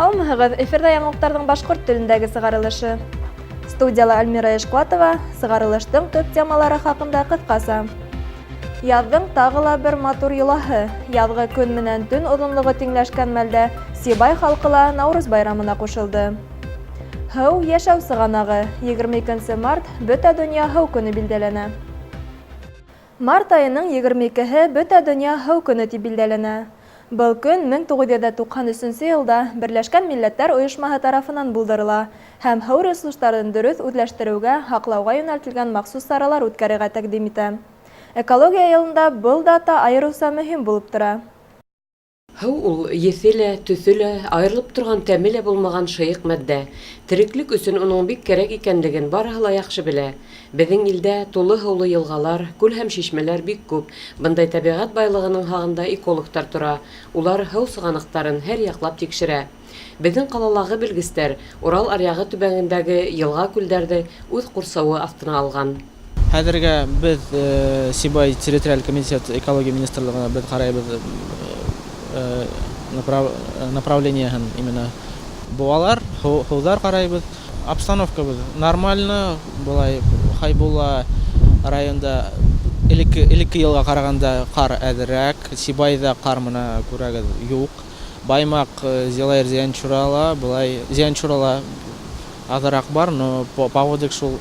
Һаумыһығыҙ, эфирҙа яңылыҡтарҙың башҡорт телендәге сығарылышы. Студияла Альмира Эшҡуатова, сығарылыштың төп темалары хаҡында ҡыҫҡаса. Яҙҙың тағы ла бер матур йолаһы. Яҙғы көн менән төн оҙонлоғо тиңләшкән мәлдә Сибай халҡы ла Наурыз байрамына ҡушылды. Һыу йәшәү сығанағы. 22 март бөтә донъя һыу көнө билдәләнә. Март айының 22-һе бөтә донъя һыу көнө тип билдәләнә. Был көн 1993 йылда Берләшкән Милләттәр ойошмаһы тарафынан булдырыла һәм һыу ресурстарын дөрөҫ үҙләштереүгә, һаҡлауға йүнәлтелгән махсус саралар үткәрергә тәҡдим итә. Экология йылында был дата айырыуса мөһим булып тора. Һыу ул еҫе лә, төҫө лә, айырылып торған тәме лә булмаған шыйыҡ мәҙҙә. Тереклек өсөн уның бик кәрәк икәнлеген барыһы ла яҡшы белә. Беҙҙең илдә тулы һыулы йылғалар, күл һәм шишмәләр бик күп. Бындай тәбиғәт байлығының һағында экологтар тора. Улар һыу сығанаҡтарын һәр яҡлап тикшерә. Беҙҙең ҡалалағы белгестәр Урал аръяғы төбәгендәге йылға-күлдәрҙе үҙ ҡурсауы аҫтына алған. Хәҙергә беҙ Сибай территориаль комитет экология министрлығына беҙ ҡарайбыҙ направлениеһын именно буалар, һыуҙар ҡарайбыҙ. Обстановкабыҙ нормально, былай Хайбулла районда элекке йылға ҡарағанда ҡар әҙерәк, Сибайҙа ҡар мына күрәгеҙ юҡ. Баймаҡ, Зилайыр, Зиянчурала, былай Зиянчурала аҙыраҡ бар, но паводик шул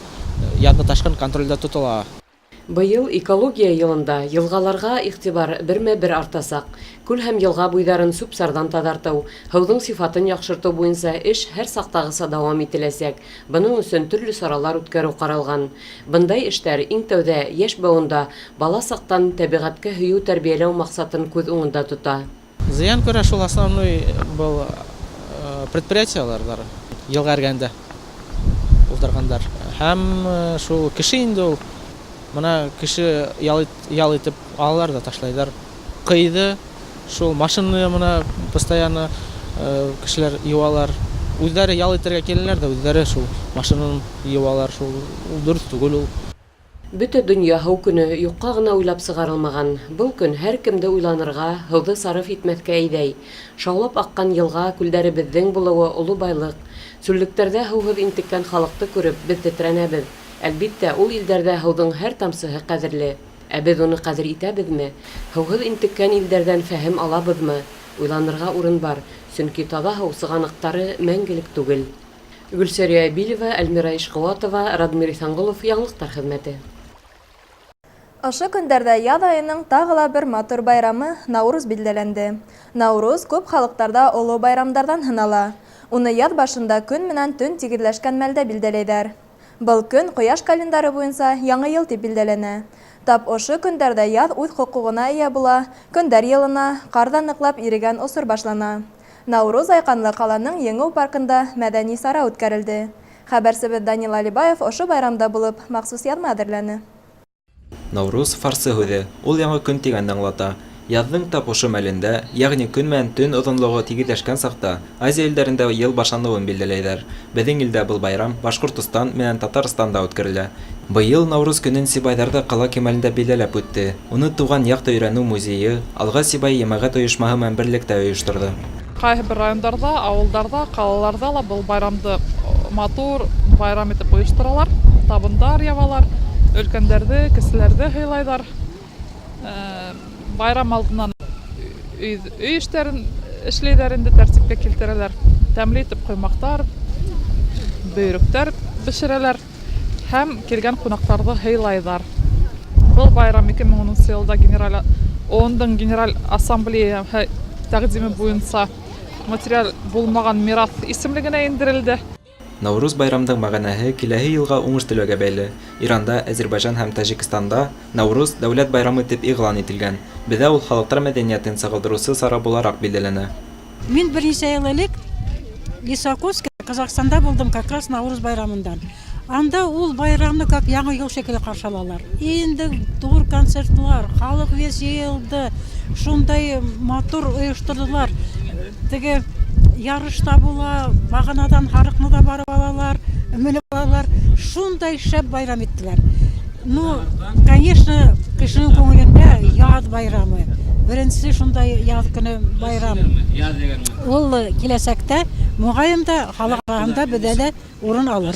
яҙғы ташҡын контролдә тотола. Быйыл экология йылында йылғаларға иғтибар бермә-бер артасаҡ. Күл һәм йылға буйҙарын сүп-сарҙан таҙартыу, һыуҙың сифатын яҡшыртыу буйынса эш һәр саҡтағыса дауам ителәсәк. Бының өсөн төрлө саралар үткәреү ҡаралған. Бындай эштәр иң тәүҙә йәш быуында бала саҡтан тәбиғәткә һөйөү тәрбиәләү маҡсатын күҙ уңында тота. Зыян күрә шул основной был предприятиеларҙар йылға эргәндә ултырғандар. Һәм шул кеше инде ул. Мына кеше ял итеп алалар да ташлайҙар. Ҡыйҙы, шул машины мына постоянно кешеләр йыуалар. Үҙҙәре ял итергә киләләр да, үҙҙәре шул машинаны йыуалар. Шул дөрөҫ түгел ул. Бөтә донъя һыу көне юҡҡа ғына уйлап сығарылмаған. Был көн һәр кемде уйланырға, һыуҙы сарыф итмәҫкә әйҙәй. Шаулап аҡҡан йылға, күлдәре беҙҙең булыуы оло байлыҡ. Сүллектәрҙә һыуһыҙ интеккән халыҡты күреп, беҙ тетрәнәбеҙ. Әлбиттә, ул илдәрҙә һыуҙың һәр тамсыһы ҡәҙерле. Ә беҙ уны ҡәҙер итәбеҙме? Һыуһыҙ интеккән илдәрҙән фәһем алабыҙмы? Уйланырға урын бар, сөнки таҙа һыу сығанаҡтары мәңгелек түгел. Гөлсәрия Әбилева, Альмира Эшҡыуатова, Радмир Иҫанғолов, Яңылыҡтар хеҙмәте. Ошо көндәрҙә яҙ айының тағы ла бер матур байрамы Наурыз билдәләнде. Наурыз күп халыҡтарҙа оло байрамдарҙан һынала. Уны яҙ башында көн менән төн тигеҙләшкән мәлдә билдәләйҙәр. Был көн ҡояш календары буйынса яңы йыл тип билдәләнә. Тап ошо көндәрҙә яҙ үҙ хоҡуғына эйә була, көндәр йылына, ҡарҙа ныҡлап ирегән осор башлана. Наурыз айҡанлы ҡаланың Еңеү паркында мәҙәни сара үткәрелде. Хәбәрсебеҙ Данил Алибаев ошо байрамда булып махсус яҙма әҙерләне. Наурыз фарсы һүҙе, ул яңы көн тигәнде аңлата. Яҙҙың тап ошо мәлендә, йәғни көн менән төн оҙонлоғо тигеҙләшкән саҡта, Азия илдәрендә йыл башланыуын билдәләйҙәр. Беҙҙең илдә был байрам Башҡортостан менән Татарстанда үткәрелә. Быйыл Наурыз көнөн Сибайҙарҙа ҡала кимәлендә билдәләп үтте. Уны Тыуған яҡты өйрәнеү музейы, Алға Сибай йәмәғәт ойошмаһы менән берлектә ойошторҙо. Ҡайһы бер райондарҙа, ауылдарҙа, ҡалаларҙа ла был байрамды матур байрам итеп ойошторалар. Табындар ябалар, өлкәндәрҙе, кеселәрҙе һыйлайҙар. Байрам алдынан өй эштәрен эшләйҙәр инде, тәртипкә килтерәләр. Тәмле итеп ҡоймаҡтар, бөйрөктәр бешерәләр һәм килгән ҡунаҡтарҙы һыйлайҙар. Был байрам 2010 йылда ООН-дың Генераль Ассамблеяһы тәҡдиме буйынса материал булмаған мираҫ исемлегенә индерелде. Наурыз байрамдың мәғәнәһе киләһе йылға уңыш теләүгә бәйле. Иранда, Азербайжан һәм Тажикстанда Наурыз дәүләт байрамы итеп иғлан ителгән. Беҙҙә ул халыҡтар мәҙәниәтен сағылдырыусы сара булараҡ билдәләнә. Мин бер нисә йыл элек Лисакутск, Казахстанда булдым как раз Наурыз байрамындан. Анда ул байрамны как яңа ел шекелле каршы алалар. Инде тур концертлар, халык вес йылды, шундай матур оештырдылар. Теге ярышта була, баганадан харыкны да барып алалар, менеп алалар. Шундай шәп байрам иттеләр. Ну, конечно, кешенең күңелендә яд байрамы. Беренче шундай яд көне байрам. Ул киләсәктә мөгаен дә халык арасында бедәле урын алыр.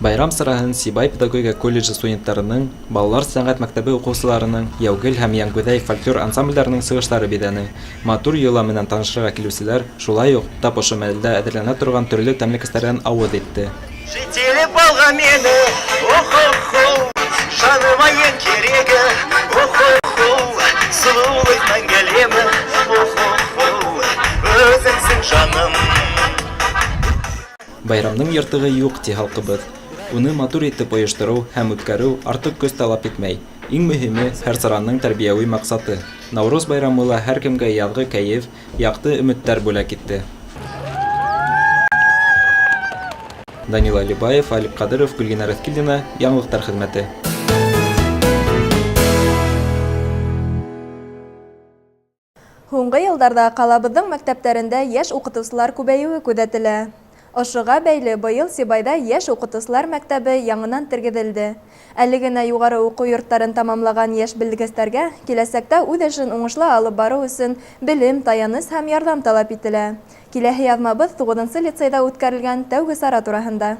Байрам сараһын Сибай педагогика колледжы студентларының, балалар сәнгать мәктәбе укучыларының, Яугел һәм Яңгүдәй фольклор ансамбльләренең сыгышлары бидәне. Матур йола менән танышырга килүселәр, шулай ук тап ошо мәлдә әзерләнә торган төрле тәмлекәсләрдән авыз итте. Жители Болгамена, охо-хо, жаныма ең керегі, охо-хо, сұлулық мәңгелемі, охо-хо, өзіңсің жаным. Байрамның йыртыгы юк ди халкыбыз. Уны матур итеп оештыру һәм үткәрү артык көз талап итмәй. Иң мөһиме һәр сараның тәрбияви максаты. Наурыз байрамы ла һәркемгә язгы кәеф, якты өметтәр бүләк итте. Данил Алибаев, Алип Кадыров, Гөлгинә Рәскилдина, Яңлыктар хезмәте. Һуңгы елдарда калабыздың мәктәптәрендә яшь укытучылар күбәюе күзәтелә. Ошыга бәйле быел Сибайда яшь укытучылар мәктәбе яңынан тергеҙелде. Әле генә югары уку йорттарын тамамлаган яшь белгестәргә киләсәктә үҙ эшен уңышлы алып барыу өсөн белем, таяныс һәм ярдәм талап ителә. Киләһе яҙмабыҙ 9-нчы лицейда үткәрелгән тәүге сара тураһында.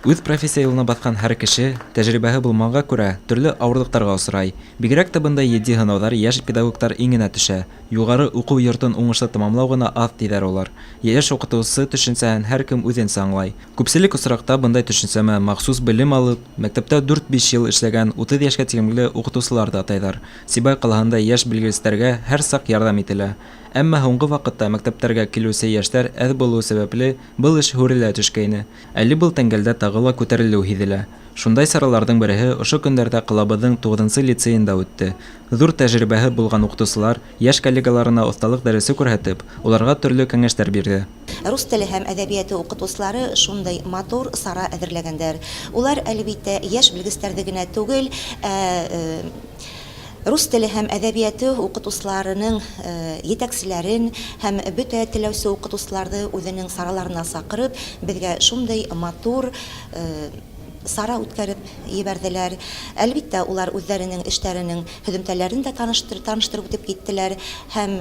Үҙ профессия юлына баҫҡан һәр кеше тәжрибәһе булмағанға күрә төрлө ауырлыҡтарға осрай. Бигерәк тә бындай етди һынауҙар йәш педагогтар иңенә төшә. Юғары уҡыу йортон уңышлы тамамлау ғына аҙ тиҙәр улар. Йәш уҡытыусы төшөнсәһен һәр кем үҙенсә аңлай. Күпселек осраҡта бындай төшөнсә менән махсус белем алып, мәктәптә 4-5 йыл эшләгән 30 йәшкә тигәнле уҡытыусылар да атайҙар. Сибай ҡалаһында йәш белгестәргә һәр саҡ ярҙам ителә. Әммә һуңғы ваҡытта мәктәптәргә килеүсе йәштәр әҙ булыу сәбәпле был эш һүрелә төшкәйне. Әле был тәңгәлдә тағы ла күтәрелеү һиҙелә. Шундай сараларҙың береһе ошо көндәрҙә ҡалабыҙҙың 9-нчы лицейында үтте. Ҙур тәжрибәһе булған уҡытыусылар йәш коллегаларына оҫталыҡ дәресе күрһәтеп, уларға төрлө кәңәштәр бирҙе. Рус теле һәм әҙәбиәте уҡытыусылары шундай матур сара әҙерләгәндәр. Улар әлбиттә йәш белгестәрҙе генә түгел, рус теле һәм әҙәбиәте уҡытыусыларының етәкселәрен һәм бөтә теләүсе уҡытыусыларҙы үҙенең сараларына саҡырып, беҙгә шундай матур сара үткәреп ебәрҙеләр. Әлбиттә, улар үҙҙәренең эштәренең һөҙөмтәләрен дә таныштырып үтеп киттеләр һәм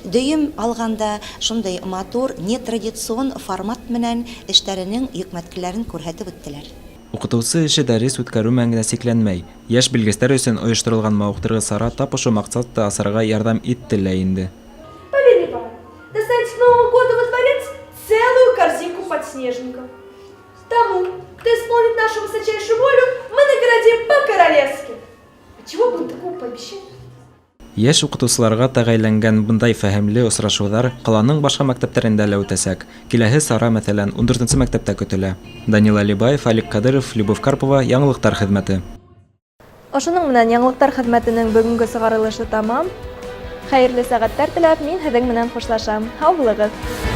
дөйөм алғанда шундай матур, нетрадицион формат менән эштәренең йөкмәткеләрен күрһәтеп үттеләр. Уҡытыусы эше дәрес үткәреү менән генә сикләнмәй. Йәш белгестәр өсөн ойошторолған мауыҡтырғы сара тап ошо маҡсатты асырға ярҙам итте лә инде. Повели вам доставить к Новому году во дворец целую корзинку подснежников. Тому, кто исполнит нашу высочайшую волю, мы наградим по-королевски. А чего бы он такого пообещать? Йәш уҡытыусыларға тәғәйләнгән бындай фәһемле осрашыуҙар ҡаланың башҡа мәктәптәрендә лә үтәсәк. Киләһе сара, мәҫәлән, 14-нче мәктәптә көтөлә. Данил Алибаев, Алик Кадыров, Любовь Карпова, Яңлыҡтар хеҙмәте. Ошоның менән Яңлыҡтар хеҙмәтенең бөгөнгө сығарылышы тамам. Хәйерле сәғәттәр теләп, мин һеҙҙең менән хушлашам. Һау булығыҙ!